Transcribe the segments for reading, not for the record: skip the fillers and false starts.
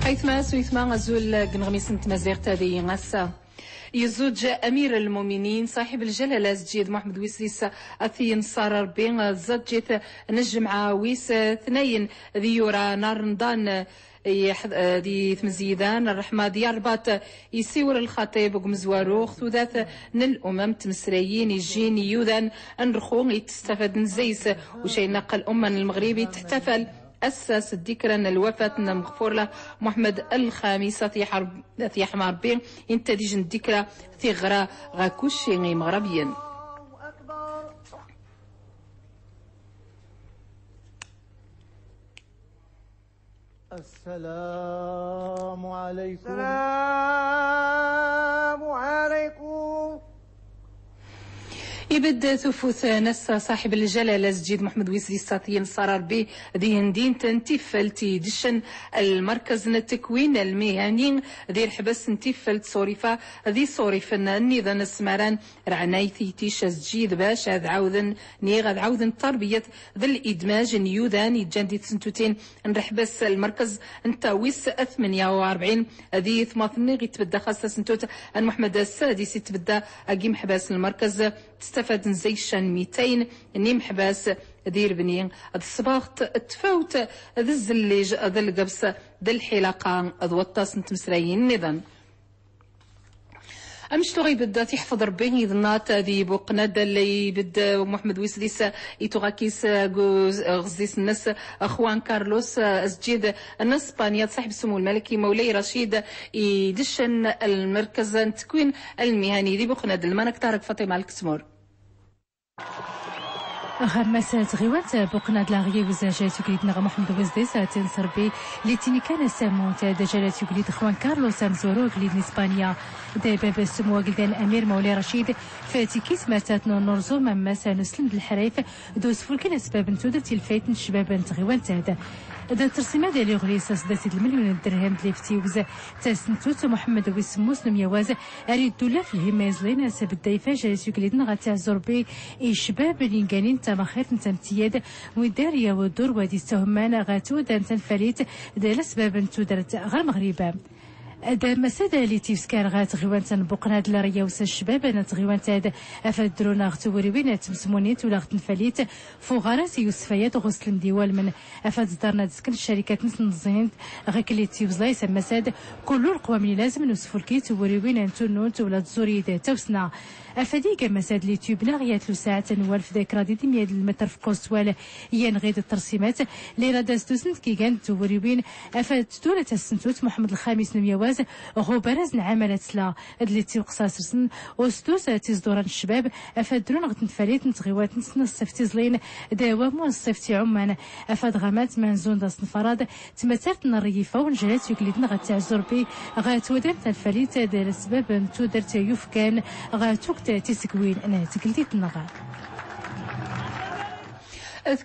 حيثما سويثما زول قنغميس مزيغ تادي غسا يزوج أمير المؤمنين صاحب الجلالة سجيد محمد ويسريس أثي نصار ربي زجت نجم عاويس اثنين ذي يورا نار نضان دي ثمزيدان الرحمة ديال رباط يسيور الخطيب ومزواروخ ثلاث الأمم تمسريين يجين يوذن نرخو يتستفاد نزيس وشي نقل أمم المغربي تحتفل أسس الذكرى الوفاة مغفور له محمد الخامسة في حمار بين انتدج الذكرى في غرا غاكوشي مغربيا. السلام عليكم. السلام عليكم. يبدا ثفوث نس صاحب الجلالة سجيد محمد ويسري الساطين صرار بي ذي هندين تنتفلتي دشن المركز التكوين المهني ذي الحبس نتفلت صورفة ذي صورفن النظام السمران رعنايثي تيش سجيد باش هذ عوذن نيغ عوذن تربية ذي الإدماج نيوذان يجندي سنتوتين نرحبس المركز انتاويس 48 ذي ثماثني غي تبدا خاصة سنتوت ان محمد السادس تبدا اقيم حباس المركز تستفاد نزيشان 200 نيم حباس دير بنين الصباغ تفوت ذا الزليج ذا القبس ذا الحلاقة ذا الطاس نتمسرين نظام أمشتو غيبدا تيحفظ ربي يظنات ذي بوقناد اللي يبدا محمد ويسديس يتوغاكيس غزيس الناس خوان كارلوس سجيد الناس اسبانيا صاحب السمو الملكي مولاي رشيد يدشن المركز التكوين المهني ذي بوقناد المانك تارك فاطمة الكتمور غمسات غيوات بوقناد لاغي وزاجات يقليد نغا محمد وزديس تنصر بي لتيني كان سامونت دجالات يقليد خوان كارلوس مزورو قليد اسبانيا دابا بسمو قلدان امير مولاي رشيد فاتيكيس ماتات نورزو مما سانسلم الحرايف دوز فولكن اسباب نتودت الفايت الشباب تغيوان تاد دا ترسيمة ديال يغليس سداسي المليون الدرهم تليفتي وزا تاسنتوت محمد ويسموس نميواز اريد دولا في الهمازلين سب الدايفه جالس يقليدنا غتعزر بي الشباب اللي قالين تما خير نتمتياد ويداريا ودور وادي استهمان غاتود انت فريت ديال اسباب نتودرت غير مغربا دا مسادة اللي تيفسكار غات غيوان تنبقنا د لاريا وسا الشباب انا تغيوان تاد افاد درونا غتوري وين تمسمونيت ولا غتنفليت فوغارات يوسفيات غسل مديوال من افاد دارنا تسكن الشركات نتنظيم غاكلي تيوزلاي سما ساد كل القوام اللي لازم نوسفو الكيت وري وين انتو نوت ولا تزوري توسنا افادي كما ساد اللي تيوبنا غيات له ساعه نوال في ذاك رادي 100 المتر في كوستوال هي نغيد الترسيمات اللي راداس دوسنت كي كان توري وين افاد دولة السنتوت محمد الخامس نميواز غوبرز نعملت سلا اللي تيقصاص رسن وستوس تيزدوران الشباب افاد درون غتنفاليت نتغيوات نصف تيزلين دوام ونصفتي عمان افاد غامات منزون داس نفراد تمثلت الريفه ونجلات يقلدنا غتعزر بي غاتودم تنفاليت دار السباب نتو درت يفكان غاتوك تيسكوين انا تقلديت النغار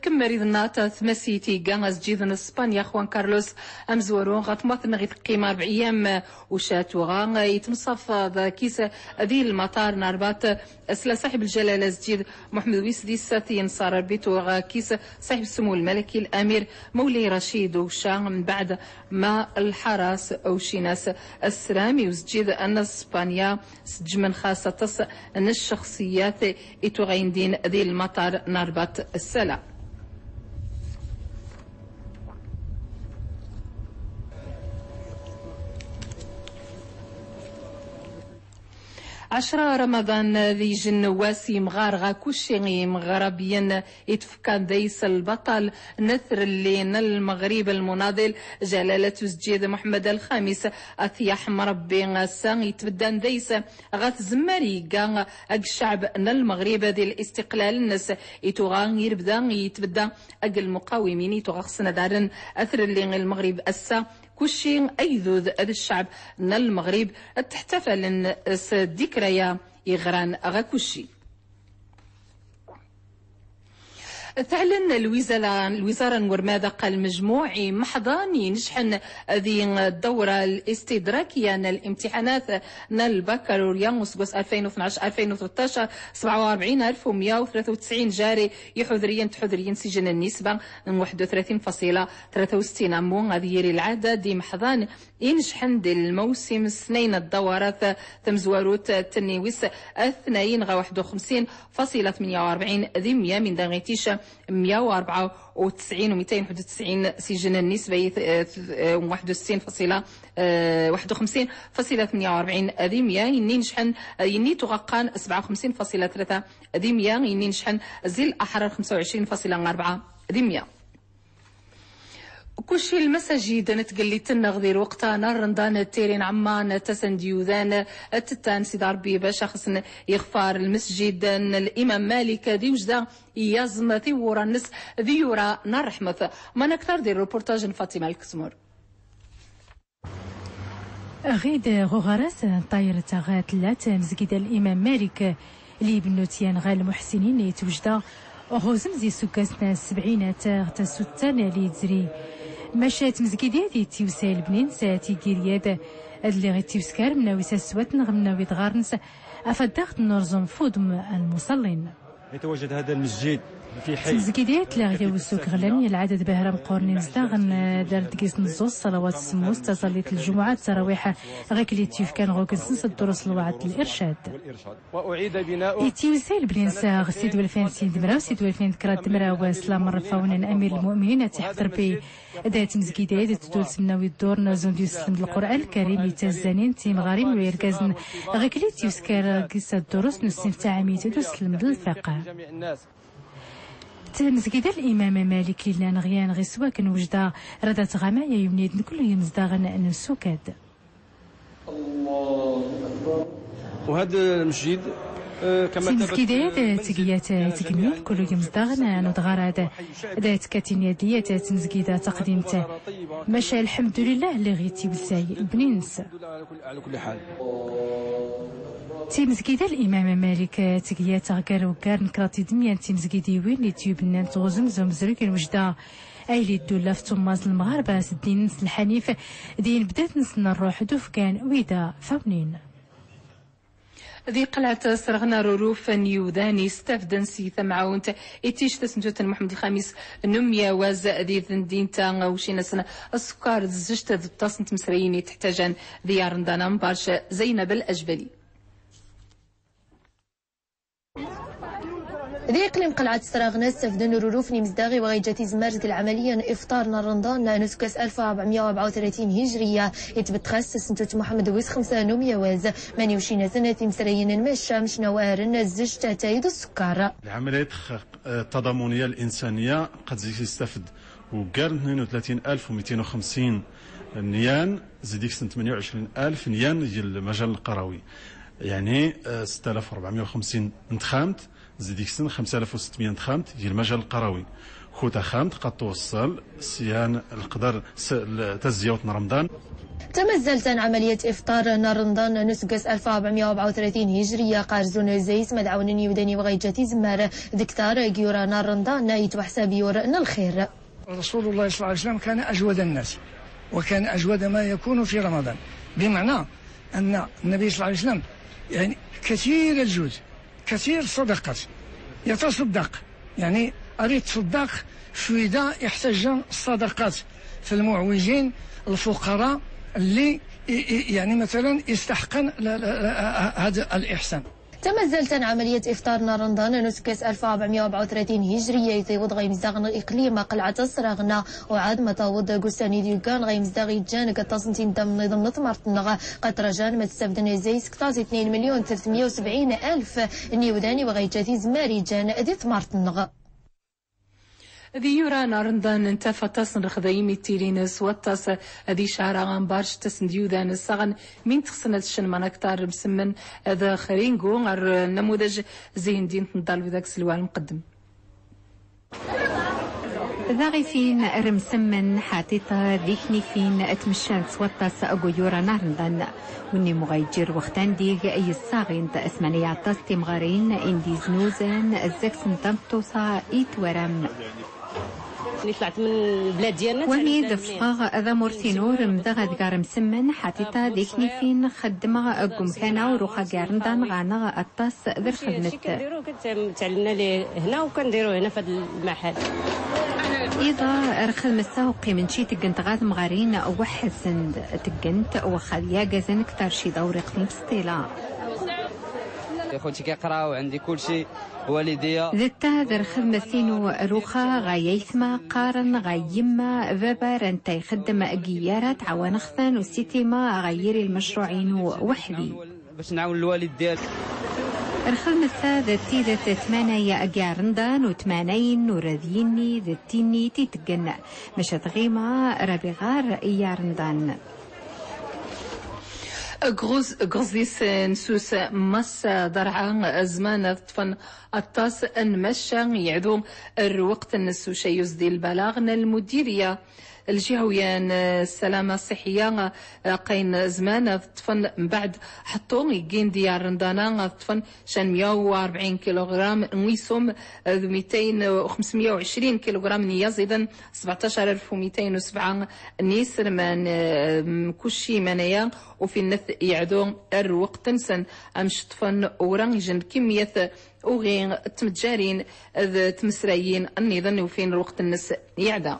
كم مريض النات ثمسيتي قاز جيدن اسبانيا خوان كارلوس امزورون غتمثل غيت قيمة 4 ايام وشاتو غا يتمصف ذا كيس ذي المطار ناربات اسلا صاحب الجلالة زجيد محمد ويسدي ساتي نصار البيت وغا كيس صاحب السمو الملكي الامير مولاي رشيد وشا من بعد ما الحرس او شي ناس السرامي وزجيد ان اسبانيا سجمن خاصة تص ان الشخصيات اتو غيندين ذي المطار ناربات السلا 10 رمضان ذي جن واسيم غارغا كوشي مغربيا يتفكان ديس البطل نثر اللين المغرب المناضل جلالة سجيد محمد الخامس أثياح مربي غاسان يتبدان ديس غاث زماري قان الشعب المغرب ذي الاستقلال الناس يتوغان يربدا يتبدا المقاومين يتوغخصنا دارن أثر اللين المغرب أسا كوشي أيذوذ هذا الشعب من المغرب تحتفل ذكريا يغران أغا كوشي تعلن الوزارة ورماذا قال مجموعي محضاني نشحن هذه الدورة الاستدراكية الامتحانات البكالوريا مسقس 2012-2013 47,193 جاري حذريا سجن النسبة 31.63 مو هذه العدد محضان ينشحن الموسم السنين الدورات تمزواروت تنيوس 52.48 ذمية من دغيتيش 194 و291 سجن النسبة 61.51.48 ذمية يني نشحن يني تغقان 57.3 ذمية يني نشحن زيل أحرار 25.4 ذمية. كلشي المساجد نتقلي تنغذير وقتها رمضان التيرين عمان تسنديوذان التتان سيد ربي باش خصنا يغفار المسجد الامام مالك ذي وجده يازم ثورا النس ذيورا نار رحمة ما نكثر دير روبورتاج فاطمه الكسمور. غيد غوغارس طاير تاغات لات مسجد الامام مالك اللي بنوتيان غال المحسنين يتوجدا غوزمزي سكاسنا 70 تسوتان اللي تزري مشات مزكيدي دي تيوسال بنين ساتي كيرياد اللي غي تيوسكار مناوي ساسوات نغمناوي دغارنس افداخت نورزم فودم المصلين. يتواجد هذا المسجد في حي مزكيديات لاغيا وسوك غلاني العدد بهرم قرنين زداغن دار دكيس نزوز صلوات السموس تصليت الجمعة تراويح غيكلي تيوف كان غوكنسنس الدروس الوعد الإرشاد وأعيد بناؤه يتيوزال بلينسا سيد والفين سيد مرا وسيد والفين كرات مرا وسلام الرفاون أمير المؤمنين تحضر بي دات مزكيديات تدول سمناوي الدور نازون ديوسن القرآن الكريم يتزانين تيم غاريم ويركازن غيكلي تيوسكار قصة الدروس نسين تعامي تدوس المدل الفقه مسجد الإمام مالك لنا غيان غيسوا كنوجدا ردات غمايا يمنيد كل يمزداغن نسوكاد. الله أكبر. وهذا المسجد كما مسجدات تقيات تقنيل كل يمزداغن ندغار دات كاتينيا ديات مسجدات تقديمته ماشا الحمد لله اللي غيتي وساي بنينس على كل حال. تيمزكيدا الإمام مالك تقيا تغكار وكار نكراتي دميان تيمزكيدي وين اللي تيوبنان تغزم زروك الوجدة أي اللي الدولة في تماز المغاربة سدين نس الحنيف دين بدات نسنا الروح دوفكان ويدا فاونين. ذي قلعة سرغنا روروف نيوذاني استفدن سي ثمعاونت إتيش تسنجوت محمد الخامس نميا واز ذي ذندين تاغا وشينا سنة السكر زجت ذي التصنت مسريني تحتاجان ذي عرندانا مبارشة زينب الأجبلي. ذي إقليم قلعة سراغنا استفدن روروفني مزداغي وغيجاتي زمارة العملية إفطار رمضان نسكس 1434 هجرية يتبتخس سنتوت محمد ويس 5 نوميا واز ماني وشينا سنة مسرين المشا مش نوارن الزج تايد السكر. العمليات التضامنية الإنسانية قد يستفد وقال 32,250 نيان زيديك سنة 28,000 نيان المجال القروي يعني 6,450 انتخامت زيديك سن 5,600 انتخامت هي المجال القروي خوتا خامت قد توصل سيان القدر تزيوت رمضان. تمزلت عملية إفطار رمضان نسقس 1434 هجرية قارزون زيس مدعون يودني وغيجاتي زمار دكتار جيورا رمضان يتوحسب يورن الخير. رسول الله صلى الله عليه وسلم كان أجود الناس وكان أجود ما يكون في رمضان بمعنى أن النبي صلى الله عليه وسلم يعني كثير الجود كثير صدقات يتصدق يعني أريد تصدق فإذا يحتاج الصدقات في المعوجين الفقراء اللي يعني مثلا يستحقن هذا الإحسان. تمزلت عملية إفطار رمضان نسكس 1434 هجرية يتيوض غيمزداغن إقليم قلعة السراغنا وعاد متاوض قساني ديوكان غيمزداغي جان قطاسنتين دم نظام نطمرتنغ قطرجان متستفدن زيس كتاز 2,370,000 نيوداني وغيجاتي زماري جان ذي تمرتنغ. ذي يورانا رندان انتفا تصن رخذايمي تيرينس واتاس ذي شعرا غنبارش تسن ديوذان السغن من تخصنا الشنمان اكتار مسمن هذا خرينغو غير نموذج زين دين تنضال بذاك سلوى المقدم. ذاغفين رمسمن حاتيطة ذيكني فين اتمشان سوطاس أغيورا نارندان وني مغيجر وقتان ديغ أي الصاغين اسماني عطاس تيمغارين اندي زنوزان الزكسن تمتوصا إيتورام طلعت من البلاد ديالنا ومي دفقا ذا مورتينور مدغا دقار مسمن حاتيتا ديكني فين خدمة قمكانا وروخا قارندان غانا الطاس ذر خدمت تعلمنا ليه هنا وكنديرو هنا في هذا المحل. إذا رخل مساوقي من شي تقنت غاد مغارين وحسن تقنت وخليا قازن كتر شي دوري قديم ستيلا خوتي كيقراو عندي كل شيء والديا ذتا ذر خدمتينو روخا غايثما قارن غايما فابار انت يخدم قيارات عوانخثان وسيتيما غيري المشروعين وحدي باش نعاون الوالد ديالي الخدمة ذاتي ذات ثمانية أقارندان وثمانين ورذيني ذاتيني تيتقن مش تغيما ربيغار يارندان غزيس نسوس مس درعا زمان طفن الطاس نمشى يعدو الوقت النسو شيوز ديال البلاغنا المديرية الجهويان السلامة الصحية قين زمان طفن من بعد حطو يجين ديار رندانا طفن شان 140 كيلوغرام نويسوم 520 كيلوغرام نيازيدا 17207 نيسر من كوشي منايا وفي النث يعدو الوقت نسن امش طفن ورانجن كمية وغين تمتجارين تمسرايين النظام وفين الوقت النس يعدا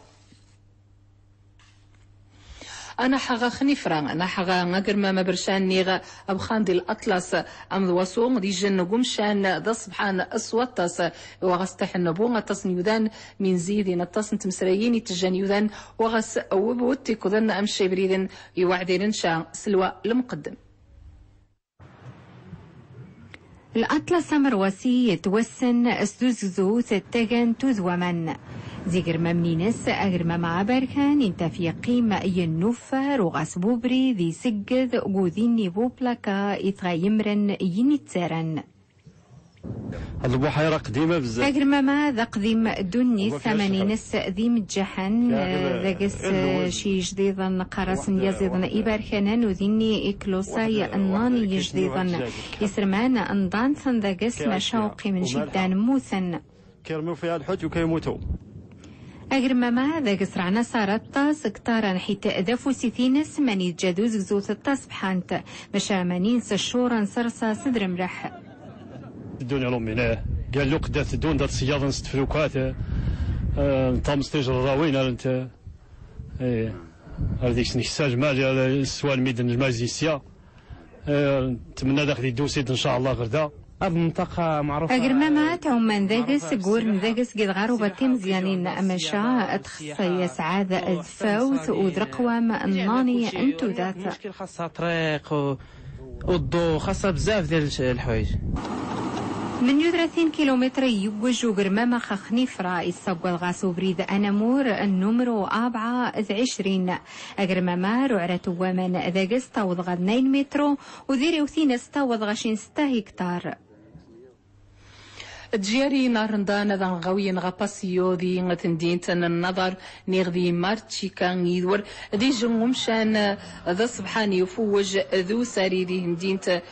أنا حغا خنيفرا أنا حغا نقر ما برشان نيغا أبخان دي الأطلس أم ذواسوم دي جن قمشان ذا صبحان أسواتس وغستح النبوغة تصنيودان من زيدين التصن تمسريين تجانيودان وغس وبوتي كذن أمشي بريدن يوعدين شا سلوى المقدم الأطلس مرواسي يتوسن أسدوزو تتغن توزومن زيقر ممنينس أغر مع بركان انت في قيمة ينوفر وغاس بوبري ذي سجد وذيني بوبلاكا إتغيمرن ينتسرن البحيرة قديمة بزاف أغر مع ذا قديم دوني ثمانينس ذي متجحن ذاقس شي جديدا قرص يزيدن إباركانان وذيني إكلوساي الناني جديدا يسرمان أنضان ذاقس مشاوقي من شدان موثن كيرمو فيها الحوت وكيموتوا أجرمما ذا قصرعنا صارت طاس كتارا حيت ذافو سيثينس من يتجادوز زوت الطاس بحانت مشامانين سشورا صرصا صدر مرح الدنيا لوميناه قال له قدات الدون دات صياضة نستفلوكات طامس تيجر الراوينة انت ايه هذيك نحساج مالي السؤال ميدن المازيسيا نتمنى داخل الدوسيد ان شاء الله غدا منطقة معروفة أجرمما تعمان ذاقس قور ذاقس قد غاروبة تمزيانين أمشا أتخص يسعاد الفوت ودرقوام الناني أنتو ذات مشكل خاصة طريق والضو خاصة بزاف ديال الحوايج من 30 كيلومتر يوج وقرمامة خنيفرا الصقوى الغاسو بريد أنامور النمرو 24 أقرمامة رعرة ومن ذاقس تاوض 2 مترو وذيري وثينس تاوض 6 هكتار تجاري نارندان ذا غوين غاباسيو ذي غتندين تن النظر نيغذي مارتشي كان يدور ذي جمومشان ذا صبحان يفوج ذو ساري ذي هندينت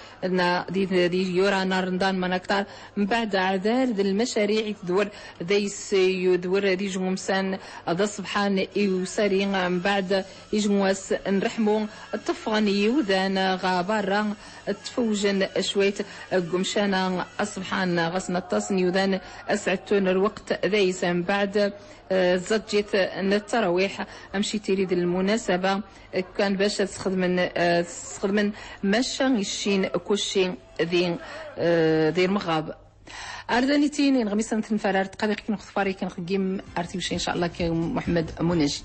ذي يورا نارندان منكتار من بعد عذار ذي المشاريع تدور ذي يدور ذي جمومسان ذا صبحان يوساري من بعد يجمواس نرحمو الطفغاني يوذان غابارا تفوجن شويت قمشانا أصبحان غصنا التصنيوذان أسعدتون الوقت ذيس من بعد زجيت التراويح أمشي تريد المناسبة كان باش تخدم مشا يشين كوشي ذي المغاب أردانيتين نغميسا نتنفرار تقابيق كنخطفاري كنخدم أرتي وشي إن شاء الله كمحمد مناجي